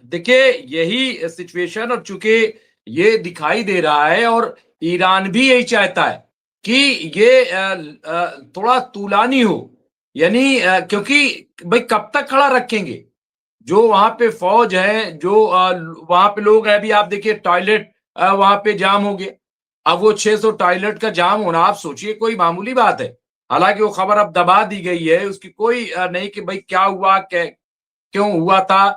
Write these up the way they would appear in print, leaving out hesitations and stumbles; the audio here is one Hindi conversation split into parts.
देखिए यही सिचुएशन, और चूंकि ये दिखाई दे रहा है और ईरान भी यही चाहता है कि ये थोड़ा तूलानी हो, यानी क्योंकि भाई कब तक खड़ा रखेंगे? जो वहां पे फौज है, जो वहां पे लोग हैं, अभी आप देखिए टॉयलेट वहां पे जाम हो गया। अब वो 600 टॉयलेट का जाम होना, आप सोचिए कोई मामूली बात है? हालांकि वो खबर अब दबा दी गई है, उसकी कोई नहीं कि भाई क्या हुआ, क्यों हुआ था,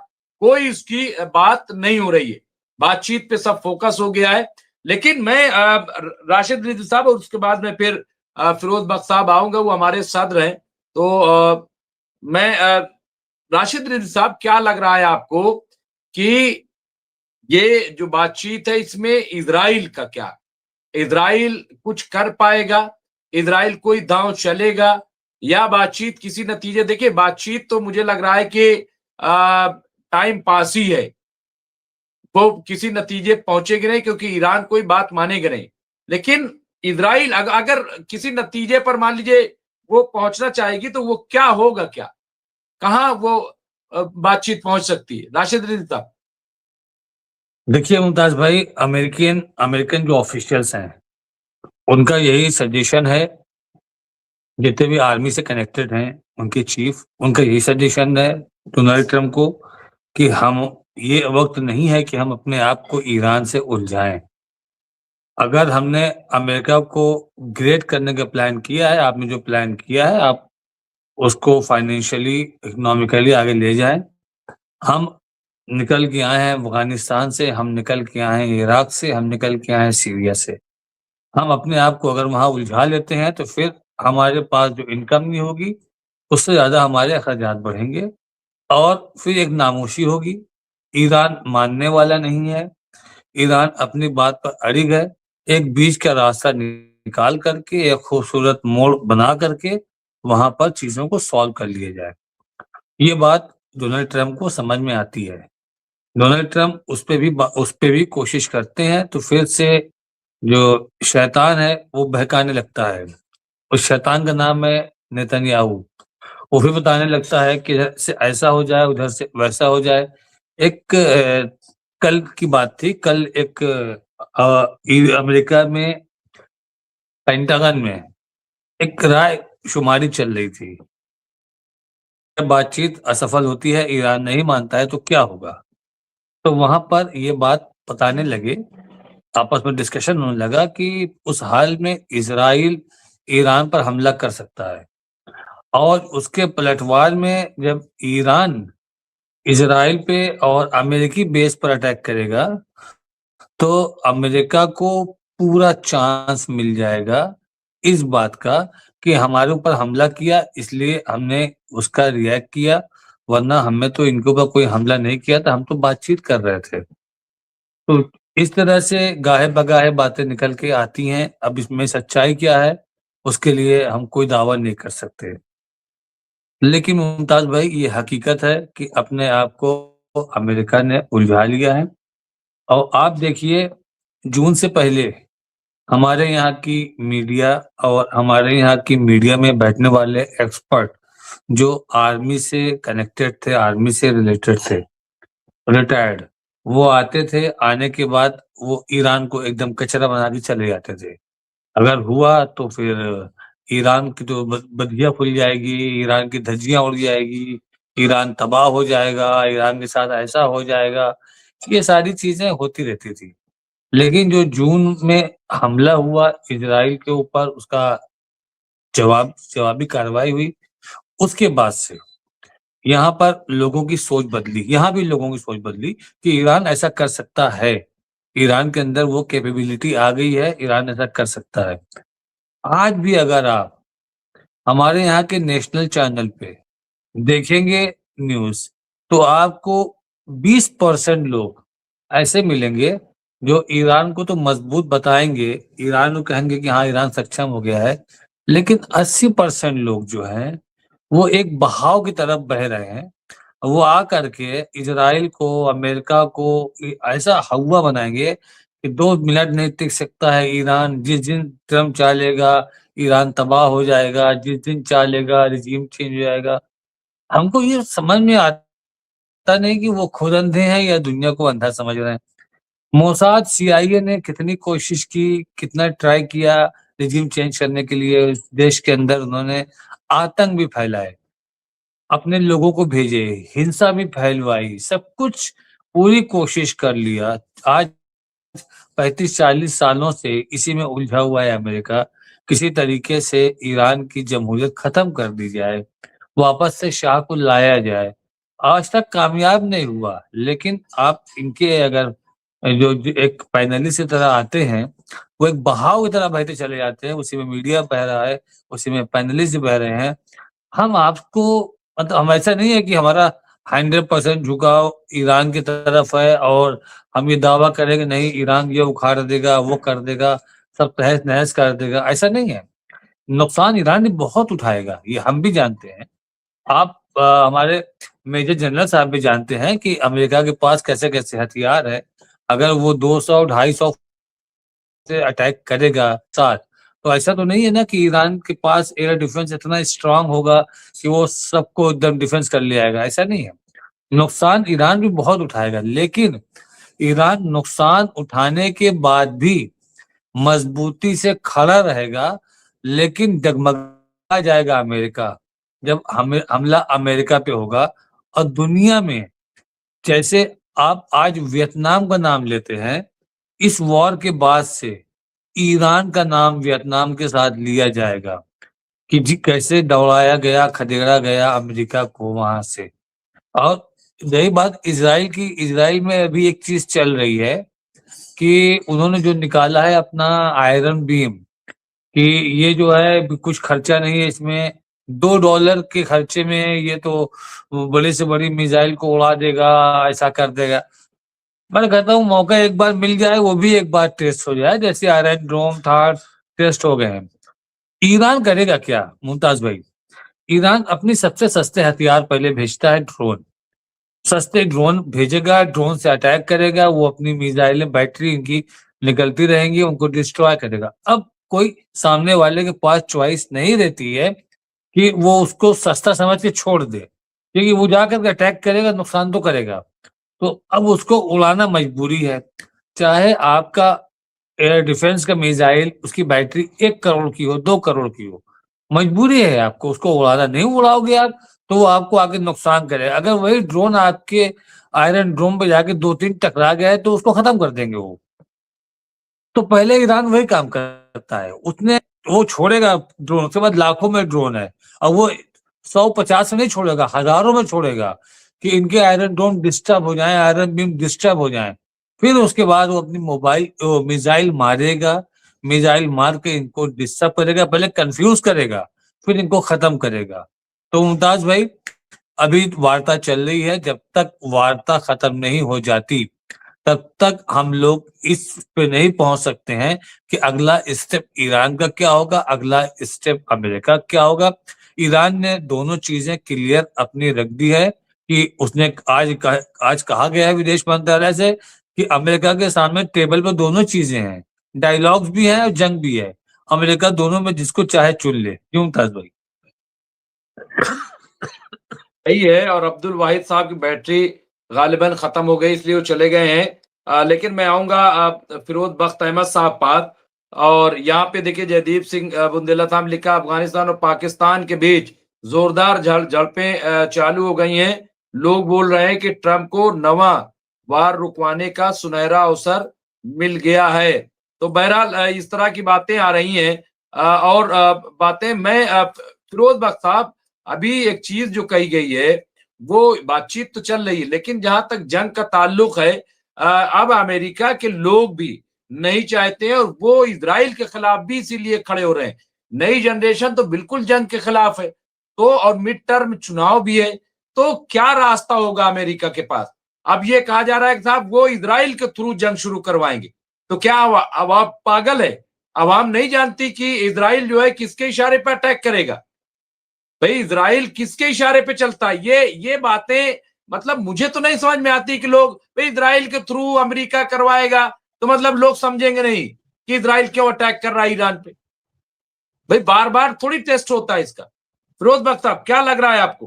कोई उसकी बात नहीं हो रही है। बातचीत पे सब फोकस हो गया है। लेकिन मैं राशिद रिजवी साहब, और उसके बाद में फिर फिरोज बख्श साहब आऊंगा, वो हमारे सदर हैं। तो मैं राशिद रिजवी साहब, क्या लग रहा है आपको कि ये जो बातचीत है इसमें इजराइल का क्या, इजराइल कुछ कर पाएगा, इजराइल कोई दांव चलेगा, या बातचीत किसी नतीजे, देखिए बातचीत तो मुझे लग रहा है कि टाइम पास ही है, वो किसी नतीजे पहुंचेगी नहीं, क्योंकि ईरान कोई बात मानेगा नहीं। लेकिन इजराइल अगर किसी नतीजे पर मान लीजिए वो पहुंचना चाहेगी, तो वो क्या होगा, क्या कहाँ वो बातचीत पहुंच सकती है, राशिद रिजवी साहब? देखिए मुमताज भाई, अमेरिकन अमेरिकन जो ऑफिशियल्स हैं उनका यही सजेशन है, जितने भी आर्मी से कनेक्टेड हैं उनके चीफ, उनका यही सजेशन है डोनाल्ड ट्रंप को कि हम, ये वक्त नहीं है कि हम अपने आप को ईरान से उलझाएं। अगर हमने अमेरिका को ग्रेट करने का प्लान किया है, आपने जो प्लान किया है, आप उसको फाइनेंशियली, इकोनॉमिकली आगे ले जाएं। हम निकल के आए हैं अफगानिस्तान से, हम निकल के आए हैं इराक से, हम निकल के आए हैं सीरिया से। हम अपने आप को अगर वहाँ उलझा लेते हैं तो फिर हमारे पास जो इनकम नहीं होगी, उससे ज़्यादा हमारे अखराजात बढ़ेंगे और फिर एक नामोशी होगी। ईरान मानने वाला नहीं है, ईरान अपनी बात पर अड़िग है। एक बीच का रास्ता निकाल करके, एक खूबसूरत मोड़ बना करके वहाँ पर चीज़ों को सॉल्व कर लिया जाए। ये बात डोनाल्ड ट्रंप को समझ में आती है। डोनाल्ड ट्रंप उस पे भी कोशिश करते हैं, तो फिर से जो शैतान है वो बहकाने लगता है। उस शैतान का नाम है नेतन्याहू। वो भी बताने लगता है कि इधर से ऐसा हो जाए, उधर से वैसा हो जाए। एक कल की बात थी, कल एक अमेरिका में पेंटागन में एक राय शुमारी चल रही थी। जब बातचीत असफल होती है, ईरान नहीं मानता है, तो क्या होगा? तो वहां पर ये बात बताने लगे, आपस में डिस्कशन होने लगा कि उस हाल में इजराइल ईरान पर हमला कर सकता है, और उसके पलटवार में जब ईरान इजराइल पे और अमेरिकी बेस पर अटैक करेगा, तो अमेरिका को पूरा चांस मिल जाएगा इस बात का कि हमारे ऊपर हमला किया, इसलिए हमने उसका रिएक्ट किया, वरना हमें तो इनके ऊपर कोई हमला नहीं किया था, हम तो बातचीत कर रहे थे। तो इस तरह से गाहे-बगाहे बातें निकल के आती हैं। अब इसमें सच्चाई क्या है, उसके लिए हम कोई दावा नहीं कर सकते। लेकिन मुमताज़ भाई, ये हकीकत है कि अपने आप को अमेरिका ने उलझा लिया है। और आप देखिए, जून से पहले हमारे यहाँ की मीडिया और हमारे यहाँ की मीडिया में बैठने वाले एक्सपर्ट जो आर्मी से कनेक्टेड थे, आर्मी से रिलेटेड थे, रिटायर्ड, वो आते थे, आने के बाद वो ईरान को एकदम कचरा बना के चले जाते थे। अगर हुआ तो फिर ईरान की तो बत्तियाँ फूल जाएगी, ईरान की धज्जियाँ उड़ जाएगी, ईरान तबाह हो जाएगा, ईरान के साथ ऐसा हो जाएगा। ये सारी चीज़ें होती रहती थी। लेकिन जो जून में हमला हुआ इज़राइल के ऊपर, उसका जवाबी कार्रवाई हुई, उसके बाद से यहाँ पर लोगों की सोच बदली, यहाँ भी लोगों की सोच बदली कि ईरान ऐसा कर सकता है। ईरान के अंदर वो कैपेबिलिटी आ गई है, ईरान ऐसा कर सकता है। आज भी अगर आप हमारे यहाँ के नेशनल चैनल पे देखेंगे न्यूज़, तो आपको 20% लोग ऐसे मिलेंगे जो ईरान को तो मजबूत बताएँगे, ईरान को कहेंगे कि हाँ, ईरान सक्षम हो गया है। लेकिन 80% लोग जो हैं, वो एक बहाव की तरफ बह रहे हैं। वो आ करके इज़राइल को, अमेरिका को ऐसा हौवा बनाएँगे कि 2 मिनट नहीं टिक सकता है ईरान। जिस दिन ट्रम्प चालेगा, ईरान तबाह हो जाएगा, जिस दिन चालेगा रिजीम चेंज हो जाएगा। हमको ये समझ में आता पता नहीं कि वो खुद अंधे हैं या दुनिया को अंधा समझ रहे हैं। मोसाद, सीआईए ने कितनी कोशिश की, कितना ट्राई किया रिजीम चेंज करने के लिए, देश के अंदर उन्होंने आतंक भी फैलाए, अपने लोगों को भेजे, हिंसा भी फैलवाई, सब कुछ पूरी कोशिश कर लिया। आज 35-40 सालों से इसी में उलझा हुआ है अमेरिका। किसी तरीके से ईरान की जमहूरियत खत्म कर दी जाए, वापस से शाह को लाया जाए। आज तक कामयाब नहीं हुआ, लेकिन आप इनके अगर जो एक पैनलिस्ट की तरह आते हैं, वो एक बहाव की तरह बहते चले जाते हैं, उसी में मीडिया बह रहा है, उसी में पैनलिस्ट बह रहे हैं। हम आपको मतलब हम ऐसा नहीं है कि हमारा 100% झुकाव ईरान की तरफ है और हम ये दावा करें कि नहीं ईरान ये उखाड़ देगा, वो कर देगा, सब तहस-नहस कर देगा, ऐसा नहीं है। नुकसान ईरान भी बहुत उठाएगा, ये हम भी जानते हैं। आप हमारे मेजर जनरल साहब भी जानते हैं कि अमेरिका के पास कैसे-कैसे हथियार है। अगर वो 200, 250 से अटैक करेगा साथ, तो ऐसा तो नहीं है ना कि ईरान के पास एयर डिफेंस इतना स्ट्रांग होगा कि वो सबको एकदम डिफेंस कर ले आएगा, ऐसा नहीं है। नुकसान ईरान भी बहुत उठाएगा, लेकिन ईरान नुकसान उठाने के बाद भी मजबूती से खड़ा रहेगा, लेकिन डगमगा जाएगा अमेरिका जब हमला अमेरिका पे होगा। और दुनिया में जैसे आप आज वियतनाम का नाम लेते हैं, इस वॉर के बाद से ईरान का नाम वियतनाम के साथ लिया जाएगा कि जी कैसे दौड़ाया गया, खदेड़ा गया अमेरिका को वहां से। और रही बात इजराइल की, इजराइल में अभी एक चीज चल रही है कि उन्होंने जो निकाला है अपना आयरन बीम, कि ये जो है कुछ खर्चा नहीं है इसमें, $2 के खर्चे में ये तो बड़ी से बड़ी मिसाइल को उड़ा देगा, ऐसा कर देगा। मैं कहता हूँ मौका एक बार मिल जाए, वो भी एक बार टेस्ट हो जाए, जैसे आयरन ड्रोम था टेस्ट हो गए हैं। ईरान करेगा क्या मुमताज भाई? ईरान अपनी सबसे सस्ते हथियार पहले भेजता है, ड्रोन। सस्ते ड्रोन भेजेगा, ड्रोन से अटैक करेगा, वो अपनी मिसाइलें बैटरी इनकी निकलती रहेंगी, उनको डिस्ट्रॉय करेगा। अब कोई सामने वाले के पास चॉइस नहीं रहती है कि वो उसको सस्ता समझ के छोड़ दे, क्योंकि वो जाकर के अटैक करेगा, नुकसान तो करेगा। तो अब उसको उड़ाना मजबूरी है, चाहे आपका एयर डिफेंस का मिसाइल उसकी बैटरी 1 करोड़ की हो, 2 करोड़ की हो, मजबूरी है आपको उसको उड़ाना। नहीं उड़ाओगे आप तो वो आपको आगे नुकसान करेगा। अगर वही ड्रोन आपके आयरन ड्रोन पे जाके 2-3 टकरा गया है तो उसको खत्म कर देंगे वो। तो पहले ईरान वही काम करता है, उसने वो छोड़ेगा ड्रोन, उसके बाद लाखों में ड्रोन है और वो 100-50 में नहीं छोड़ेगा, हजारों में छोड़ेगा कि इनके आयरन ड्रोन डिस्टर्ब हो जाए, आयरन बीम डिस्टर्ब हो जाए। फिर उसके बाद वो अपनी मिसाइल मारेगा, मिसाइल मार के इनको डिस्टर्ब करेगा, पहले कंफ्यूज करेगा, फिर इनको खत्म करेगा। तो मुमताज भाई, अभी वार्ता चल रही है, जब तक वार्ता खत्म नहीं हो जाती तब तक हम लोग इस पे नहीं पहुंच सकते हैं कि अगला स्टेप ईरान का क्या होगा, अगला स्टेप अमेरिका क्या होगा। ईरान ने दोनों चीजें क्लियर अपनी रख दी है कि उसने आज कहा गया है विदेश मंत्रालय से कि अमेरिका के सामने टेबल पर दोनों चीजें हैं, डायलॉग्स भी है और जंग भी है। अमेरिका दोनों में जिसको चाहे चुन ले। क्यों मुमताज भाई? सही है। और अब्दुल वाहिद साहब की बैटरी गालिबन खत्म हो गई इसलिए वो चले गए हैं। लेकिन मैं आऊंगा फिरोज बख्त अहमद साहब पास। और यहाँ पे देखिए जयदीप सिंह बुंदेला साहब लिखा, अफगानिस्तान और पाकिस्तान के बीच जोरदार झड़पें चालू हो गई हैं। लोग बोल रहे हैं कि ट्रंप को नवा वार रुकवाने का सुनहरा अवसर मिल गया है। तो बहरहाल इस तरह की बातें आ रही हैं। और बातें मैं फिरोज बख्त साहब, अभी एक चीज जो कही गई है वो बातचीत तो चल रही है, लेकिन जहां तक जंग का ताल्लुक है, अब अमेरिका के लोग भी नहीं चाहते हैं और वो इजराइल के खिलाफ भी इसीलिए खड़े हो रहे हैं। नई जनरेशन तो बिल्कुल जंग के खिलाफ है। तो और मिड टर्म चुनाव भी है। तो क्या रास्ता होगा अमेरिका के पास? अब ये कहा जा रहा है कि साहब वो इजराइल के थ्रू जंग शुरू करवाएंगे। तो क्या अवाम पागल है? अवाम नहीं जानती कि इजराइल जो है किसके इशारे पर अटैक करेगा? भाई इजराइल किसके इशारे पे चलता है? ये बातें मतलब मुझे तो नहीं समझ में आती कि लोग भाई इजराइल के थ्रू अमेरिका करवाएगा तो मतलब लोग समझेंगे नहीं कि इजराइल क्यों अटैक कर रहा है ईरान पे। भाई बार बार थोड़ी टेस्ट होता है इसका। फिरोज बख्त साहब, क्या लग रहा है आपको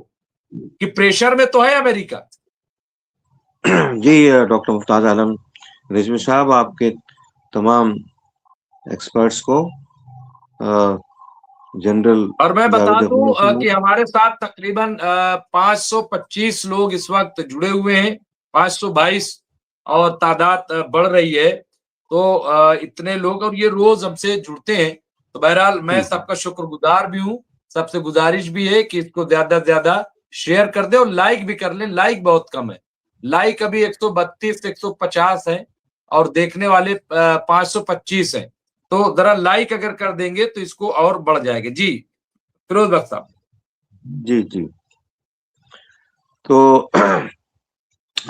कि प्रेशर में तो है अमेरिका? जी डॉक्टर मुफ्ताज आलम रिजवी साहब, आपके तमाम एक्सपर्ट्स को, जनरल और मैं बता जावेद दूं अख्तर कि हमारे साथ तकरीबन 525 लोग इस वक्त जुड़े हुए हैं, 522, और तादाद बढ़ रही है। तो इतने लोग, और ये रोज हमसे जुड़ते हैं। तो बहरहाल मैं सबका शुक्रगुजार भी हूँ। सबसे गुजारिश भी है कि इसको ज्यादा से ज्यादा शेयर कर दे और लाइक भी कर लें। लाइक बहुत कम है, लाइक अभी 132 150 है और देखने वाले 525 हैं। तो जरा लाइक अगर कर देंगे तो इसको और बढ़ जाएगा। जी फिरोज बख्श साहब। जी जी। तो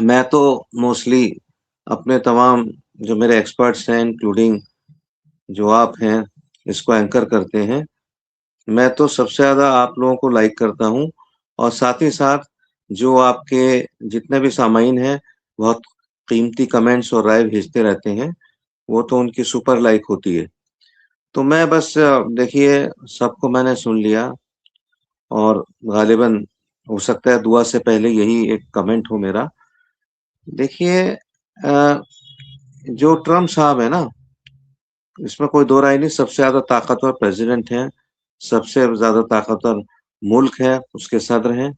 मैं तो मोस्टली अपने तमाम जो मेरे एक्सपर्ट्स हैं, इंक्लूडिंग जो आप हैं, इसको एंकर करते हैं, मैं तो सबसे ज़्यादा आप लोगों को लाइक करता हूँ। और साथ ही साथ जो आपके जितने भी सामाइन हैं, बहुत कीमती कमेंट्स और राय भेजते रहते हैं, वो तो उनकी सुपर लाइक होती है। तो मैं बस देखिए, सबको मैंने सुन लिया, और गालिबन हो सकता है दुआ से पहले यही एक कमेंट हो मेरा। देखिए, जो ट्रम्प साहब है ना, इसमें कोई दो राय नहीं, सबसे ज्यादा ताकतवर प्रेसिडेंट है, सबसे ज्यादा ताकतवर मुल्क है, उसके सदर हैं।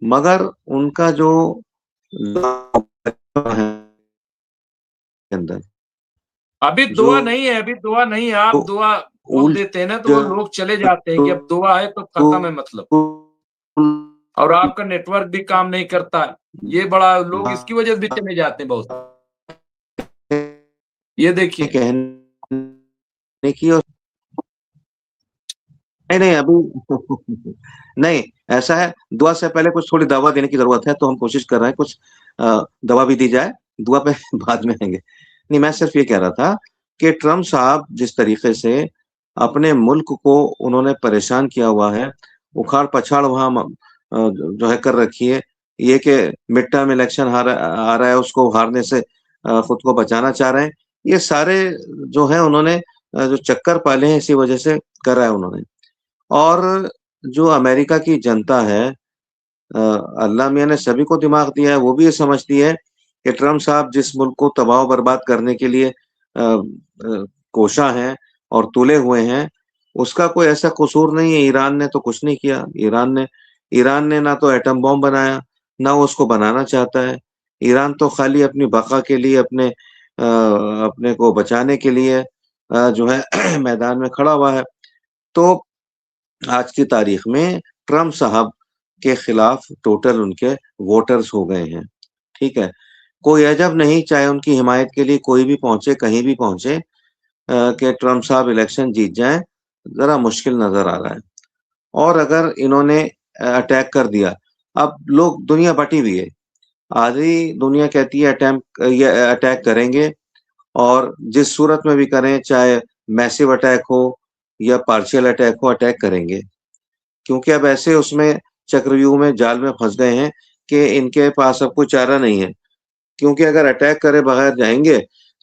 मगर उनका जो है अंदर, अभी जो दुआ नहीं है, अभी दुआ नहीं है। आप दुआ बोल उल्ट देते हैं ना तो वो लोग चले जाते हैं कि अब दुआ है तो खत्म है मतलब। और आपका नेटवर्क भी काम नहीं करता है, ये बड़ा, लोग इसकी वजह से भी चले जाते हैं बहुत। ये देखिए। कहने की, और नहीं नहीं अभी नहीं, ऐसा है, दुआ से पहले कुछ थोड़ी दवा देने की जरूरत है, तो हम कोशिश कर रहे हैं कुछ दवा भी दी जाए, दुआ पे बाद में आएंगे। नहीं, मैं सिर्फ ये कह रहा था कि ट्रम्प साहब जिस तरीके से अपने मुल्क को उन्होंने परेशान किया हुआ है, उखाड़ पछाड़ वहां जो है कर रखी है, ये कि मिड टर्म इलेक्शन आ रहा है, उसको हारने से खुद को बचाना चाह रहे हैं, ये सारे जो है उन्होंने जो चक्कर पाले हैं, इसी वजह से करा है उन्होंने। और जो अमेरिका की जनता है, अल्लाह मियाँ ने सभी को दिमाग दिया है, वो भी ये समझती है कि ट्रम्प साहब जिस मुल्क को तबाह बर्बाद करने के लिए कोशा हैं और तुले हुए हैं, उसका कोई ऐसा कसूर नहीं है। ईरान ने तो कुछ नहीं किया। ईरान ने ना तो एटम बॉम्ब बनाया, ना वो उसको बनाना चाहता है। ईरान तो खाली अपनी बका के लिए, अपने को बचाने के लिए जो है मैदान में खड़ा हुआ है। तो आज की तारीख में ट्रम्प साहब के खिलाफ टोटल उनके वोटर्स हो गए हैं। ठीक है, कोई अजब नहीं, चाहे उनकी हिमायत के लिए कोई भी पहुंचे, कहीं भी पहुंचे, कि ट्रम्प साहब इलेक्शन जीत जाएं, जरा मुश्किल नजर आ रहा है। और अगर इन्होंने अटैक कर दिया, अब लोग, दुनिया बटी हुई है, आधी दुनिया कहती है ये अटैक करेंगे, और जिस सूरत में भी करें, चाहे मैसिव अटैक हो या पार्शियल अटैक हो, अटैक करेंगे। क्योंकि अब ऐसे उसमें चक्रव्यूह में, जाल में फंस गए हैं कि इनके पास अब कोई चारा नहीं है। क्योंकि अगर अटैक करे बगैर जाएंगे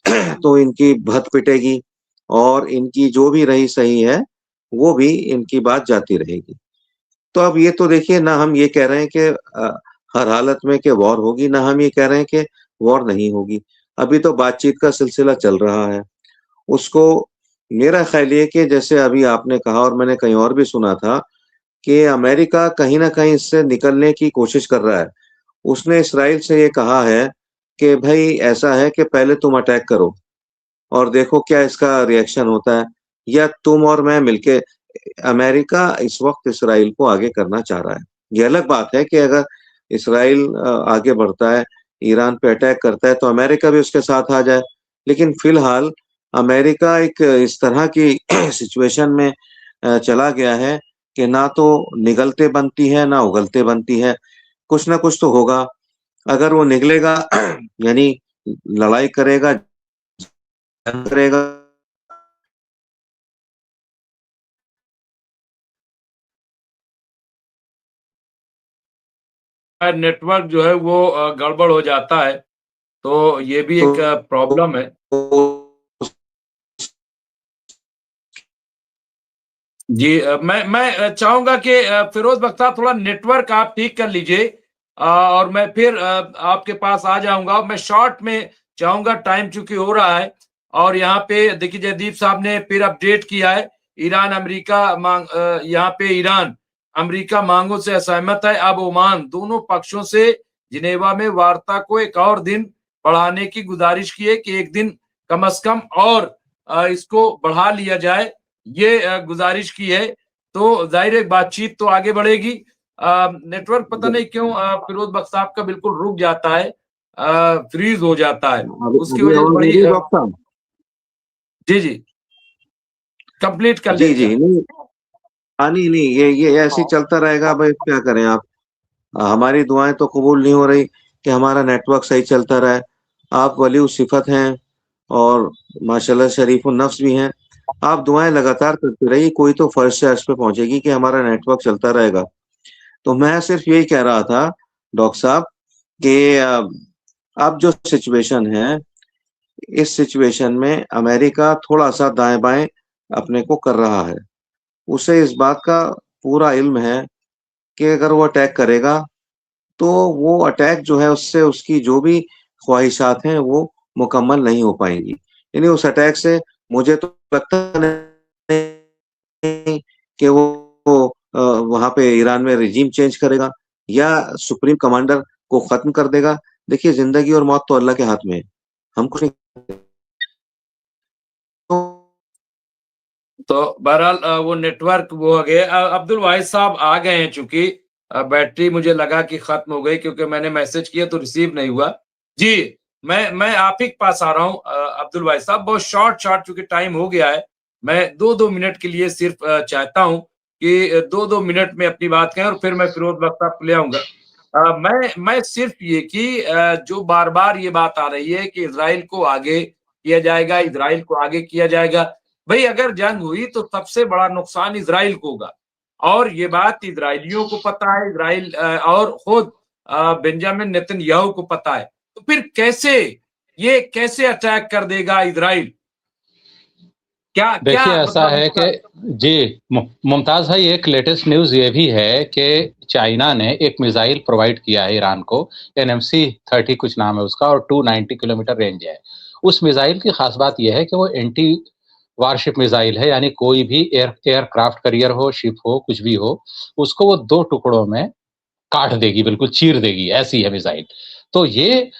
तो इनकी भत पिटेगी, और इनकी जो भी रही सही है, वो भी इनकी बात जाती रहेगी। तो अब ये तो देखिए, ना हम ये कह रहे हैं कि हर हालत में कि वॉर होगी, ना हम ये कह रहे हैं कि वॉर नहीं होगी। अभी तो बातचीत का सिलसिला चल रहा है। उसको, मेरा ख्याल ये कि जैसे अभी आपने कहा और मैंने कहीं और भी सुना था, कि अमेरिका कहीं न कहीं इससे निकलने की कोशिश कर रहा है। उसने इस्राइल से ये कहा है कि भई ऐसा है कि पहले तुम अटैक करो और देखो क्या इसका रिएक्शन होता है, या तुम और मैं मिलके, अमेरिका इस वक़्त इस्राइल को आगे करना चाह रहा है। ये अलग बात है कि अगर इस्राइल आगे बढ़ता है, ईरान पे अटैक करता है, तो अमेरिका भी उसके साथ आ जाए। लेकिन फ़िलहाल अमेरिका एक इस तरह की सिचुएशन में चला गया है कि ना तो निगलते बनती है, ना उगलते बनती है। कुछ ना कुछ तो होगा। अगर वो निकलेगा यानी लड़ाई करेगा, जंग करेगा, नेटवर्क जो है वो गड़बड़ हो जाता है, तो ये भी तो एक प्रॉब्लम है। जी मैं चाहूंगा कि फिरोज बख्श साहब थोड़ा नेटवर्क आप ठीक कर लीजिए, और मैं फिर आपके पास आ जाऊंगा। मैं शॉर्ट में चाहूंगा, टाइम चूंकि हो रहा है। और यहाँ पे देखिए जयदीप साहब ने फिर अपडेट किया है, ईरान अमेरिका यहाँ पे ईरान अमेरिका मांगों से असहमत है। अब ओमान दोनों पक्षों से जिनेवा में वार्ता को एक और दिन बढ़ाने की गुजारिश की है कि एक दिन कम से कम और इसको बढ़ा लिया जाए, ये गुजारिश की है। तो जाहिर है बातचीत तो आगे बढ़ेगी। नेटवर्क पता नहीं क्यों फिरोज बख्श साहब का बिल्कुल रुक जाता है, फ्रीज हो जाता है, उसकी अभी वजह से आवाज आ बड़ी रही है डॉक्टर साहब? जी जी कंप्लीट कर जी लीजिए। जी, नहीं नहीं नहीं, ये ऐसे ही चलता रहेगा भाई, क्या करें आप। हमारी दुआएं तो कबूल नहीं हो रही कि हमारा नेटवर्क सही चलता रहे। आप वली सिफत हैं और माशाल्लाह शरीफ नफ्स भी हैं। आप दुआएं लगातार करते रहिए, कोई तो फर्श से अर्श पे पहुंचेगी कि हमारा नेटवर्क चलता रहेगा। तो मैं सिर्फ यही कह रहा था डॉक्टर साहब कि अब जो सिचुएशन है, इस सिचुएशन में अमेरिका थोड़ा सा दाएं बाएं अपने को कर रहा है। उसे इस बात का पूरा इल्म है कि अगर वो अटैक करेगा तो वो अटैक जो है उससे उसकी जो भी ख्वाहिशात हैं वो मुकम्मल नहीं हो पाएंगी। यानी उस अटैक से मुझे तो लगता नहीं कि वो वहां पे ईरान में रिजीम चेंज करेगा या सुप्रीम कमांडर को खत्म कर देगा। देखिए जिंदगी और मौत तो अल्लाह के हाथ में है, हम कुछ नहीं। तो तो बहरहाल वो नेटवर्क वो हो गए। अब्दुल वाहिद साहब आ गए हैं, चूंकि बैटरी मुझे लगा कि खत्म हो गई, क्योंकि मैंने मैसेज किया तो रिसीव नहीं हुआ। जी मैं आप ही के पास आ रहा हूँ अब्दुल वाहिद साहब, बहुत शॉर्ट चूंकि टाइम हो गया है। मैं 2-2 मिनट के लिए सिर्फ चाहता हूँ कि 2-2 मिनट में अपनी बात कहें और फिर मैं फिरोज बख्श साहब को ले आऊंगा। मैं सिर्फ ये कि जो बार बार ये बात आ रही है कि इसराइल को आगे किया जाएगा, इसराइल को आगे किया जाएगा। भाई अगर जंग हुई तो सबसे बड़ा नुकसान इसराइल को होगा, और ये बात इसराइलियों को पता है, इसराइल और खुद बेंजामिन नेतन्याहू को पता है। तो फिर कैसे अटैक कर देगा इसराइल? क्या क्या देखिए ऐसा मतलब है इसका? कि जी मुमताज भाई, एक लेटेस्ट न्यूज़ ये भी है कि चाइना ने एक मिसाइल प्रोवाइड किया है ईरान को, NMC-30 कुछ नाम है उसका, और 290 किलोमीटर रेंज है। उस मिसाइल की खास बात यह है कि वो एंटी वारशिप मिसाइल है, यानी कोई भी एयरक्राफ्ट कैरियर हो, शिप हो, कुछ भी हो, उसको वो 2 टुकड़ों में काट देगी, बिल्कुल चीर देगी, ऐसी है मिसाइल। तो ये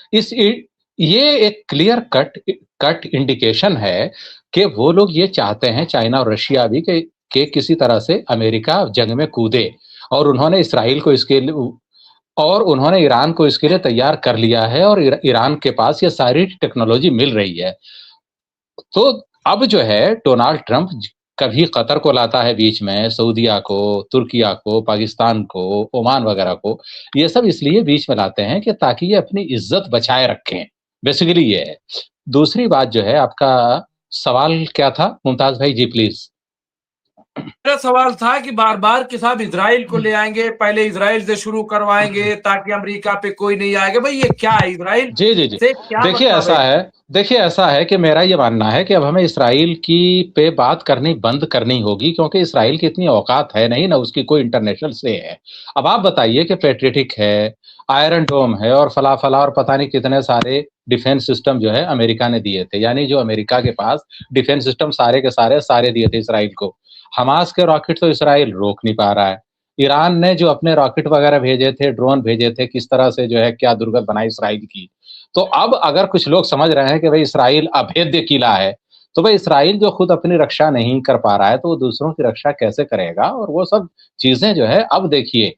एक क्लियर कट इंडिकेशन है कि वो लोग ये चाहते हैं, चाइना और रशिया भी, कि किसी तरह से अमेरिका जंग में कूदे, और उन्होंने इसराइल को इसके लिए और उन्होंने ईरान को इसके लिए तैयार कर लिया है, और ईरान के पास ये सारी टेक्नोलॉजी मिल रही है। तो अब जो है डोनाल्ड ट्रंप कभी कतर को लाता है बीच में, सऊदिया को, तुर्किया को, पाकिस्तान को, ओमान वगैरह को, ये सब इसलिए बीच में लाते हैं कि ताकि ये अपनी इज्जत बचाए रखें। बेसिकली ये है। दूसरी बात जो है, आपका सवाल क्या था मुमताज भाई? जी प्लीज। मेरा सवाल था कि बार बार कि साहब इसराइल को ले आएंगे, पहले इसराइल से शुरू करवाएंगे ताकि अमेरिका पे कोई नहीं आएगा। भाई ये क्या है, इसराइल जी जी जी, से क्या देखिए मतलब है? ऐसा है, देखिए ऐसा है कि मेरा ये मानना है कि अब हमें इसराइल की पे बात करनी बंद करनी होगी, क्योंकि इसराइल की इतनी औकात है नहीं, ना उसकी कोई इंटरनेशनल से है। अब आप बताइए कि पेट्रियटिक है, आयरन डोम है, और फला फला और पता नहीं कितने सारे डिफेंस सिस्टम जो है अमेरिका ने दिए थे, यानी जो अमेरिका के पास डिफेंस सिस्टम सारे के सारे दिए थे इसराइल को। हमास के रॉकेट तो इसराइल रोक नहीं पा रहा है। ईरान ने जो अपने रॉकेट वगैरह भेजे थे, ड्रोन भेजे थे, किस तरह से जो है क्या दुर्गत बनाई इसराइल की। तो अब अगर कुछ लोग समझ रहे हैं कि भाई इसराइल अभेद्य किला है, तो भाई इसराइल जो खुद अपनी रक्षा नहीं कर पा रहा है, तो वो दूसरों की रक्षा कैसे करेगा? और वो सब चीजें जो है, अब देखिए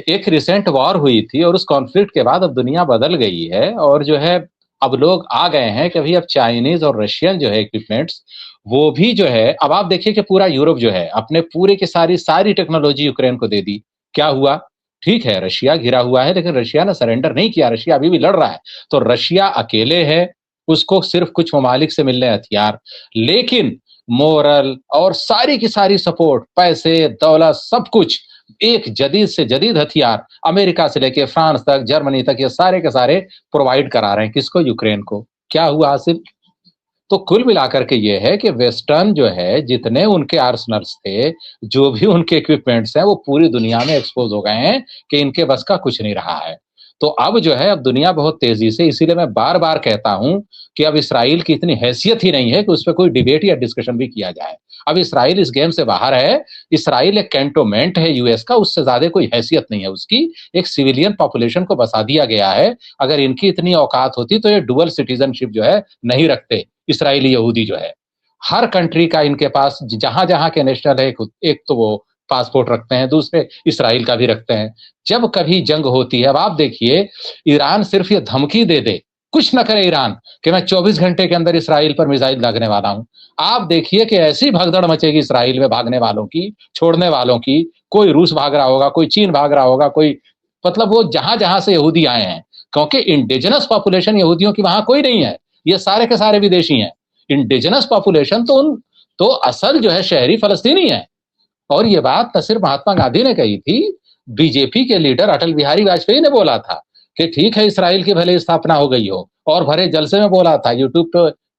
एक रिसेंट वॉर हुई थी, और उस कॉन्फ्लिक्ट के बाद अब दुनिया बदल गई है, और जो है अब लोग आ गए हैं कि भाई अब चाइनीज और रशियन जो है इक्विपमेंट्स, वो भी जो है, अब आप देखिए कि पूरा यूरोप जो है अपने पूरे की सारी टेक्नोलॉजी यूक्रेन को दे दी। क्या हुआ? ठीक है, रशिया घिरा हुआ है, लेकिन रशिया ने सरेंडर नहीं किया, रशिया अभी भी लड़ रहा है। तो रशिया अकेले है, उसको सिर्फ कुछ ममालिक से मिलने हथियार, लेकिन मोरल और सारी की सारी सपोर्ट, पैसे, दौलत, सब कुछ, एक जदीद से जदीद हथियार अमेरिका से लेके फ्रांस तक, जर्मनी तक, ये सारे के सारे प्रोवाइड करा रहे हैं। किसको? यूक्रेन को। क्या हुआ हासिल? तो कुल मिलाकर के ये है कि वेस्टर्न जो है जितने उनके आर्सनल्स थे, जो भी उनके इक्विपमेंट्स हैं, वो पूरी दुनिया में एक्सपोज हो गए हैं कि इनके बस का कुछ नहीं रहा है। तो अब जो है, अब दुनिया बहुत तेजी से, इसीलिए मैं बार बार कहता हूं कि अब इसराइल की इतनी हैसियत ही नहीं है कि उस पर कोई डिबेट या डिस्कशन भी किया जाए। अब इसराइल इस गेम से बाहर है। इसराइल एक कैंटोनमेंट है यूएस का, उससे ज्यादा कोई हैसियत नहीं है उसकी। एक सिविलियन पॉपुलेशन को बसा दिया गया है। अगर इनकी इतनी औकात होती तो ये डुअल सिटीजनशिप जो है नहीं रखते। इसराइली यहूदी जो है, हर कंट्री का इनके पास, जहां जहां के नेशनल है, एक तो वो पासपोर्ट रखते हैं, दूसरे इसराइल का भी रखते हैं। जब कभी जंग होती है, अब आप देखिए, ईरान सिर्फ ये धमकी दे दे, कुछ न करे ईरान, कि मैं 24 घंटे के अंदर इसराइल पर मिसाइल दागने वाला हूं, आप देखिए कि ऐसी भगदड़ मचेगी इसराइल में भागने वालों की, छोड़ने वालों की। कोई रूस भाग रहा होगा, कोई चीन भाग रहा होगा, कोई, मतलब वो जहां जहां से यहूदी आए हैं, क्योंकि इंडिजिनस पॉपुलेशन यहूदियों की वहां कोई नहीं है, ये सारे के सारे विदेशी हैं। इंडिजिनस पॉपुलेशन तो असल जो है शहरी फलस्तीनी है। और ये बात न सिर्फ महात्मा गांधी ने कही थी, बीजेपी के लीडर अटल बिहारी वाजपेयी ने बोला था कि ठीक है इसराइल की भले स्थापना हो गई हो, और भरे जलसे में बोला था। यूट्यूब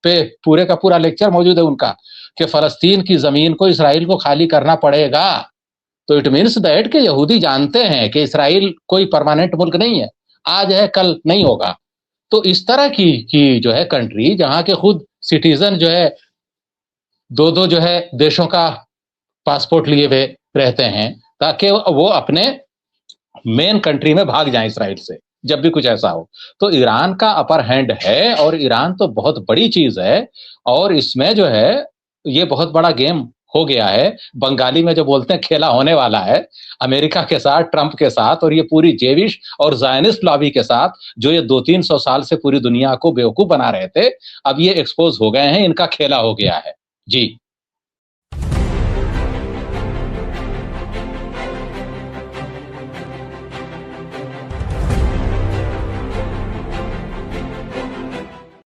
पे पूरे का पूरा लेक्चर मौजूद है उनका, कि फलस्तीन की जमीन को इसराइल को खाली करना पड़ेगा। तो इट मीन्स दैट कि यहूदी जानते हैं कि इसराइल कोई परमानेंट मुल्क नहीं है, आज है कल नहीं होगा। तो इस तरह की जो है कंट्री, जहां के खुद सिटीजन जो है दो दो जो है देशों का पासपोर्ट लिए हुए रहते हैं, ताकि वो अपने मेन कंट्री में भाग जाएं इसराइल से जब भी कुछ ऐसा हो। तो ईरान का अपर हैंड है, और ईरान तो बहुत बड़ी चीज है, और इसमें जो है ये बहुत बड़ा गेम हो गया है। बंगाली में जो बोलते हैं खेला होने वाला है अमेरिका के साथ, ट्रंप के साथ, और ये पूरी जेविश और जायनिस्ट लॉबी के साथ, जो ये 200-300 साल से पूरी दुनिया को बेवकूफ बना रहे थे, अब ये एक्सपोज हो गए हैं, इनका खेला हो गया है। जी।